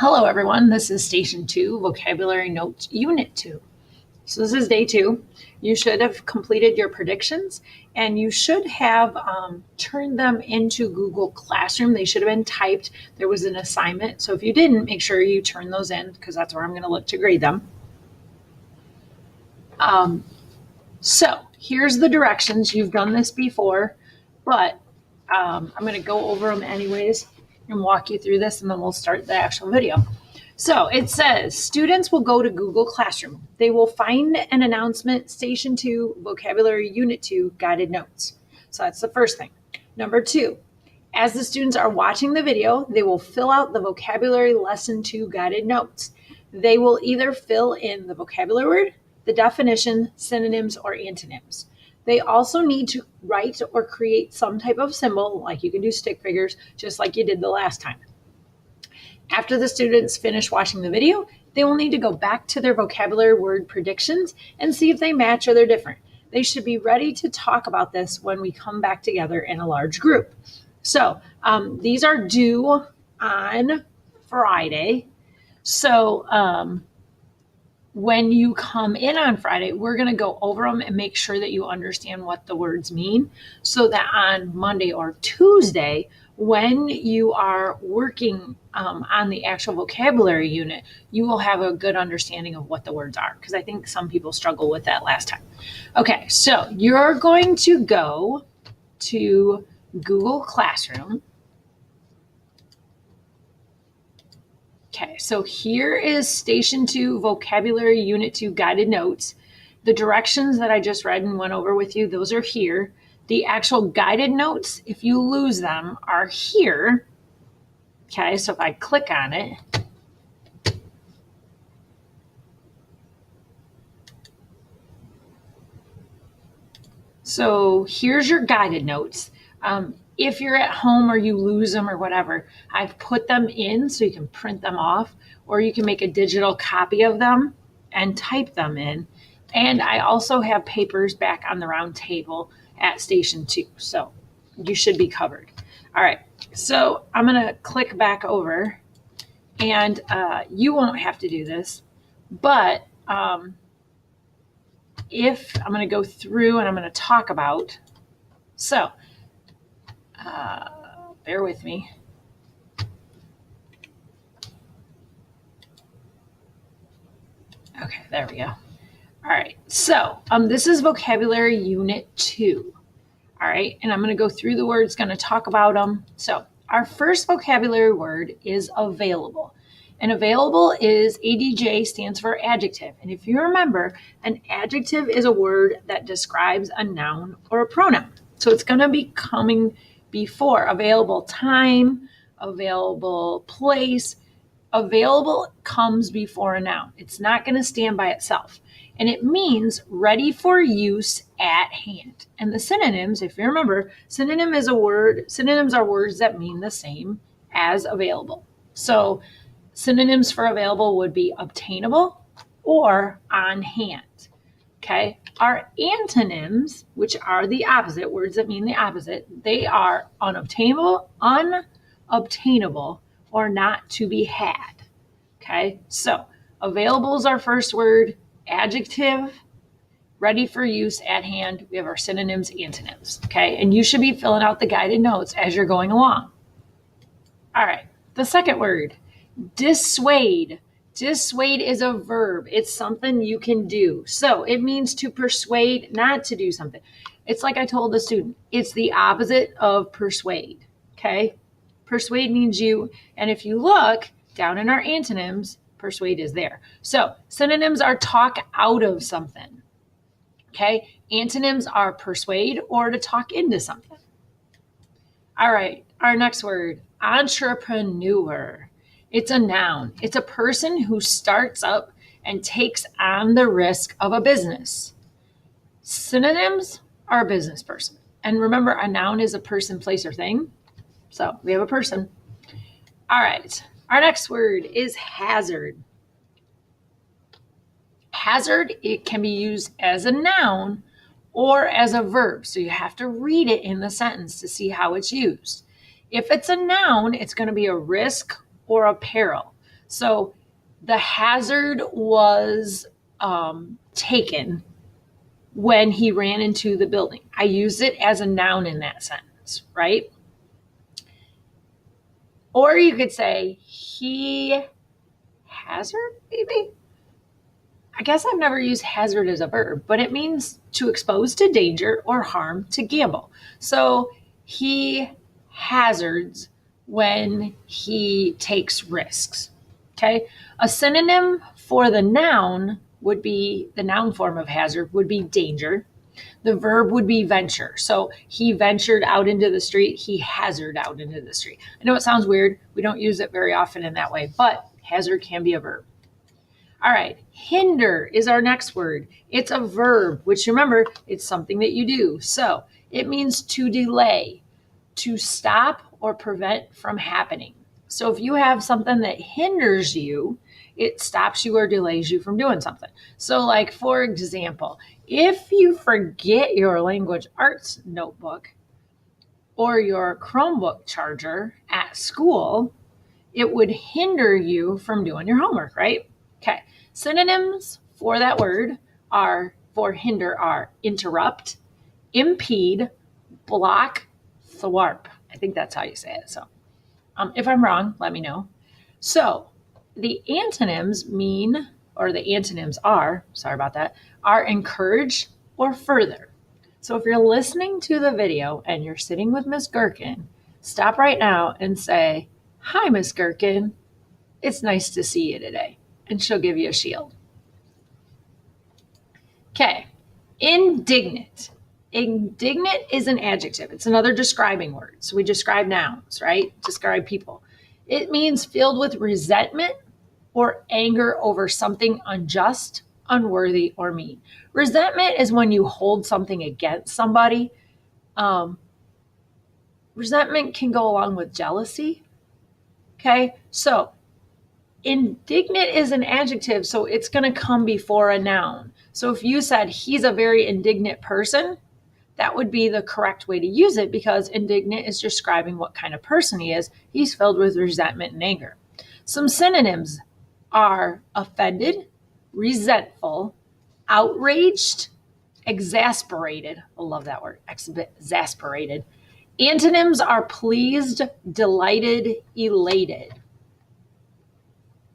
Hello, everyone. This is Station 2, Vocabulary Notes Unit 2. So this is day 2. You should have completed your predictions, and you should have turned them into Google Classroom. They should have been typed. There was an assignment. So if you didn't, make sure you turn those in because that's where I'm going to look to grade them. So here's the directions. You've done this before, but I'm going to go over them anyways and walk you through this, and then we'll start the actual video. So it says students will go to Google Classroom. They will find an announcement, Station 2, Vocabulary Unit 2, Guided Notes. So that's the first thing. Number 2, as the students are watching the video, they will fill out the Vocabulary Lesson 2 Guided Notes. They will either fill in the vocabulary word, the definition, synonyms, or antonyms. They also need to write or create some type of symbol, like you can do stick figures, just like you did the last time. After the students finish watching the video, they will need to go back to their vocabulary word predictions and see if they match or they're different. They should be ready to talk about this when we come back together in a large group. So these are due on Friday. So when you come in on Friday, we're going to go over them and make sure that you understand what the words mean so that on Monday or Tuesday, when you are working on the actual vocabulary unit, you will have a good understanding of what the words are, because I think some people struggle with that last time. Okay, so you're going to go to Google Classroom. Okay, so here is Station 2, Vocabulary Unit 2 Guided Notes. The directions that I just read and went over with you, those are here. The actual guided notes, if you lose them, are here. Okay, so if I click on it, so here's your guided notes. If you're at home or you lose them or whatever, I've put them in so you can print them off, or you can make a digital copy of them and type them in. And I also have papers back on the round table at Station 2, so you should be covered. All right, so I'm going to click back over, and you won't have to do this, but if I'm going to go through and I'm going to talk about, so bear with me. Okay, there we go. All right, so this is Vocabulary Unit 2. All right, and I'm going to go through the words, going to talk about them. So our first vocabulary word is available. And available is ADJ, stands for adjective. And if you remember, an adjective is a word that describes a noun or a pronoun. So it's going to be coming before available time, available place. Available comes before a noun. It's not going to stand by itself. And it means ready for use at hand. And the synonyms, if you remember, synonyms are words that mean the same as available. So synonyms for available would be obtainable or on hand. Okay. Our antonyms, which are the opposite, words that mean the opposite, they are unobtainable, or not to be had. Okay. So available is our first word. Adjective, ready for use, at hand. We have our synonyms, antonyms. Okay. And you should be filling out the guided notes as you're going along. All right. The second word, dissuade. Dissuade is a verb. It's something you can do. So it means to persuade not to do something. It's like I told the student, it's the opposite of persuade. Okay. Persuade means you. And if you look down in our antonyms, persuade is there. So synonyms are talk out of something. Okay. Antonyms are persuade or to talk into something. All right. Our next word, entrepreneur. It's a noun. It's a person who starts up and takes on the risk of a business. Synonyms are a business person. And remember, a noun is a person, place, or thing. So we have a person. All right. Our next word is hazard. Hazard, it can be used as a noun or as a verb. So you have to read it in the sentence to see how it's used. If it's a noun, it's going to be a risk or a peril. So the hazard was taken when he ran into the building. I use it as a noun in that sentence, right? Or you could say he hazard, maybe. I guess I've never used hazard as a verb, but it means to expose to danger or harm, to gamble. So he hazards when he takes risks. Okay. A synonym for the noun would be, the noun form of hazard would be danger. The verb would be venture. So he ventured out into the street. He hazarded out into the street. I know it sounds weird. We don't use it very often in that way, but hazard can be a verb. All right, hinder is our next word. It's a verb, which remember, it's something that you do. So it means to delay, to stop or prevent from happening. So if you have something that hinders you, it stops you or delays you from doing something. So like, for example, if you forget your language arts notebook or your Chromebook charger at school, it would hinder you from doing your homework, right? Okay. Synonyms for that word are, for hinder, are interrupt, impede, block, thwart. I think that's how you say it. So if I'm wrong, let me know. So the antonyms mean, or the antonyms are, sorry about that, are encourage or further. So if you're listening to the video and you're sitting with Miss Gherkin, stop right now and say, "Hi, Miss Gherkin. It's nice to see you today." And she'll give you a shield. Okay, indignant. Indignant is an adjective. It's another describing word. So we describe nouns, right? Describe people. It means filled with resentment or anger over something unjust, unworthy, or mean. Resentment is when you hold something against somebody. Resentment can go along with jealousy. Okay, so indignant is an adjective, so it's going to come before a noun. So if you said he's a very indignant person, that would be the correct way to use it, because indignant is describing what kind of person he is. He's filled with resentment and anger. Some synonyms are offended, resentful, outraged, exasperated. I love that word, exasperated. Antonyms are pleased, delighted, elated.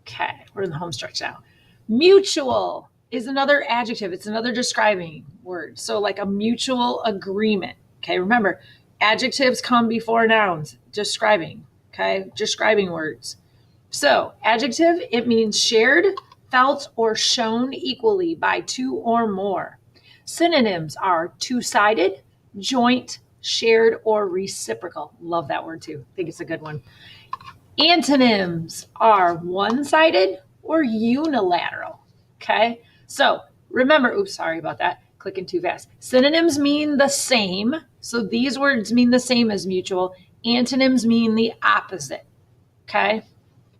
Okay, we're in the home stretch now. Mutual is another adjective. It's another describing word. So like a mutual agreement. Okay, remember, adjectives come before nouns, describing. Okay, describing words. So adjective, it means shared, felt, or shown equally by two or more. Synonyms are two-sided, joint, shared, or reciprocal. Love that word too. I think it's a good one. Antonyms are one-sided or unilateral. Okay, so remember, oops, sorry about that, clicking too fast. Synonyms mean the same. So these words mean the same as mutual. Antonyms mean the opposite. Okay,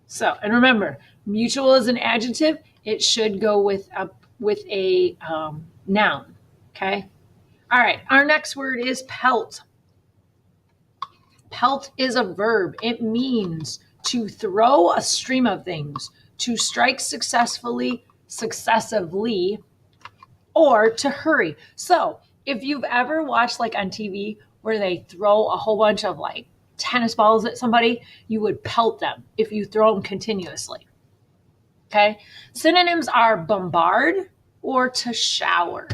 so, and remember, mutual is an adjective. It should go with a noun. Okay, all right, our next word is pelt. Pelt is a verb. It means to throw a stream of things, to strike successively, or to hurry. So if you've ever watched like on TV where they throw a whole bunch of like tennis balls at somebody, you would pelt them if you throw them continuously. Okay. Synonyms are bombard or to shower.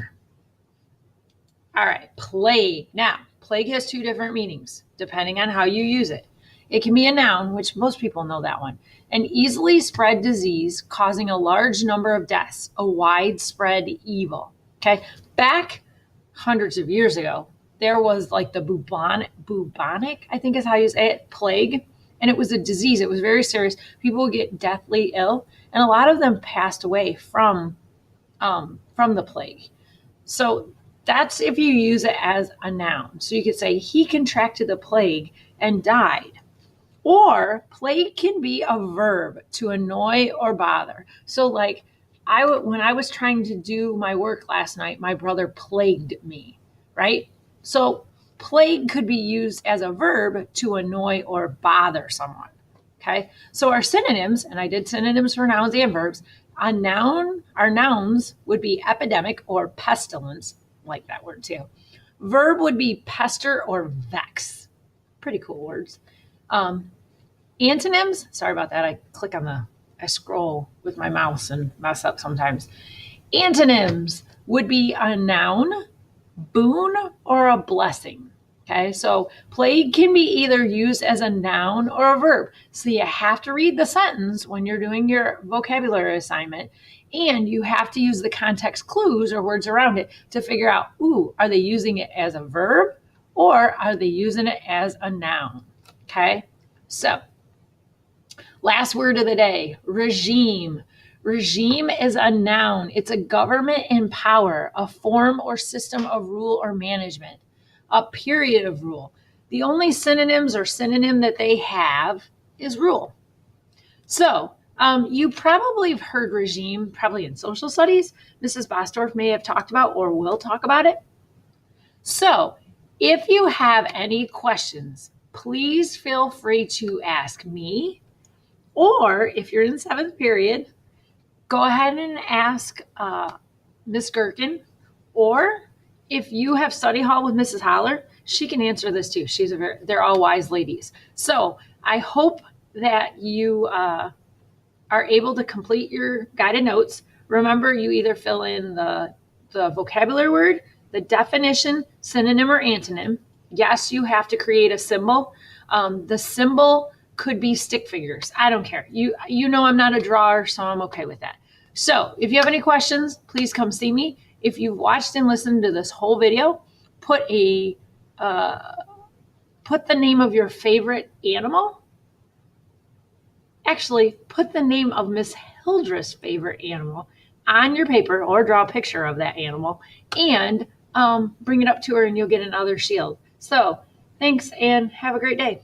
All right. Plague. Now, plague has two different meanings depending on how you use it. It can be a noun, which most people know that one. An easily spread disease causing a large number of deaths, a widespread evil. Okay. Back hundreds of years ago, there was like the bubonic, I think is how you say it, plague. And it was a disease. It was very serious. People would get deathly ill. And a lot of them passed away from the plague. So that's if you use it as a noun. So you could say he contracted the plague and died. Or plague can be a verb, to annoy or bother. So like when I was trying to do my work last night, my brother plagued me, right? So plague could be used as a verb to annoy or bother someone. Okay. So our synonyms, and I did synonyms for nouns and verbs. A noun, our nouns would be epidemic or pestilence. Like that word too. Verb would be pester or vex. Pretty cool words. Antonyms, sorry about that. I scroll with my mouse and mess up sometimes. Antonyms would be a noun, boon, or a blessing. Okay, so plague can be either used as a noun or a verb. So you have to read the sentence when you're doing your vocabulary assignment, and you have to use the context clues or words around it to figure out, ooh, are they using it as a verb or are they using it as a noun? Okay, so last word of the day, regime. Regime is a noun. It's a government in power, a form or system of rule or management, a period of rule. The only synonyms or synonym that they have is rule. So you probably have heard regime, probably in social studies. Mrs. Bosdorf may have talked about or will talk about it. So if you have any questions, please feel free to ask me, or if you're in 7th period, go ahead and ask Miss Gherkin, or if you have study hall with Mrs. Holler, she can answer this too. They're all wise ladies. So I hope that you are able to complete your guided notes. Remember, you either fill in the vocabulary word, the definition, synonym, or antonym. Yes, you have to create a symbol. The symbol could be stick figures. I don't care. You know I'm not a drawer, so I'm okay with that. So if you have any questions, please come see me. If you've watched and listened to this whole video, put the name of your favorite animal. Actually, put the name of Miss Hildra's favorite animal on your paper, or draw a picture of that animal, and bring it up to her and you'll get another shield. So thanks and have a great day.